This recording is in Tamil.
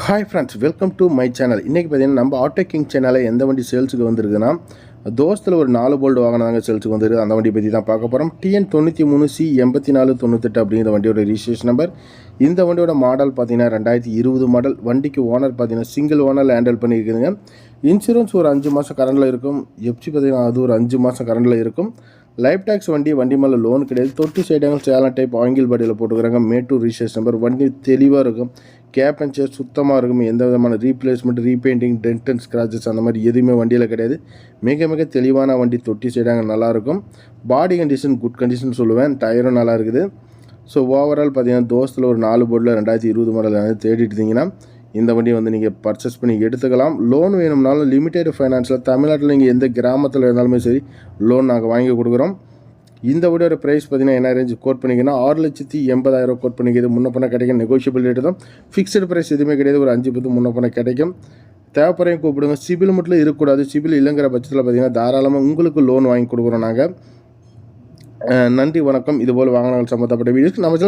Hi friends, welcome to my channel. இன்றைக்கி பார்த்தீங்கன்னா நம்ம ஆட்டோ கிங் சேனலில் எந்த வண்டி சேல்ஸுக்கு வந்திருக்குன்னா, தோஸ்தில் ஒரு 4 போல்டு வாகனம் தாங்க சேல்ஸுக்கு வந்துருக்கு. அந்த வண்டி பற்றி தான் பார்க்க போகிறோம். TN93C8498 அப்படிங்கிற வண்டியோட ரிஜிஸ்ட்ரேஷன் நம்பர். இந்த வண்டியோட மாடல் பார்த்தீங்கன்னா 2020 மாடல். வண்டிக்கு ஓனர் பார்த்தீங்கன்னா சிங்கிள் ஓனரில் ஹேண்டில் பண்ணியிருக்குதுங்க. இன்சூரன்ஸ் ஒரு 5 மாதம் கரண்டில் இருக்கும். எஃப்சி பார்த்தீங்கன்னா அது ஒரு 5 மாதம் கரண்டில் இருக்கும். லைஃப் டேக்ஸ் வண்டி மேலே லோன் கிடையாது. தொட்டி சைடுங்கள் சேலம் டைப் ஆங்கில் பாடியில் போட்டுக்கிறாங்க. Mettur registration number. வண்டி தெளிவாக இருக்கும். கேப் அண்ட் சேர் சுத்தமாக இருக்கும். எந்த விதமான replacement, repainting, dent and scratches அந்த மாதிரி எதுவுமே வண்டியில் கிடையாது. மிக தெளிவான வண்டி. தொட்டி சைடாங்க நல்லாயிருக்கும். பாடி கண்டிஷன் குட் கண்டிஷன் சொல்லுவேன். டயரும் நல்லா இருக்குது. ஸோ ஓவரால் பார்த்தீங்கன்னா தோஸ்தில் ஒரு 4 போர்டில் 2020 மாடல் தேடிட்டு இருந்தீங்கன்னா இந்த வண்டியை வந்து நீங்கள் பர்ச்சேஸ் பண்ணி எடுத்துக்கலாம். லோன் வேணும்னாலும் லிமிடெட் ஃபைனான்ஸில் தமிழ்நாட்டில் நீங்கள் எந்த கிராமத்தில் இருந்தாலுமே சரி லோன் நாங்கள் வாங்கி கொடுக்குறோம். இந்த வண்டியோட ப்ரைஸ் பார்த்தீங்கன்னா என்ன ரேஞ்ச் கோட் பண்ணிங்கன்னா 6,80,000 கோட் பண்ணிக்கிறது. முன்ன பண்ண கிடைக்கும். நெகோஷியபிள் ரேட்டு தான். ஃபிக்ஸ்டு ப்ரைஸ் எதுவுமே கிடையாது. ஒரு 5 முன்ன பண்ண கிடைக்கும். தேவைப்படுறையும் கூப்பிடுங்க. சிபில் மட்டும் இருக்கக்கூடாது. சிபில் இல்லைங்கிற பட்சத்தில் பார்த்தீங்கன்னா தாராளமாக உங்களுக்கு லோன் வாங்கி கொடுக்குறோம் நாங்கள். நன்றி, வணக்கம். இதுபோல் வாகனங்கள் சம்மந்தப்பட்ட வீடியோஸ் நம்ம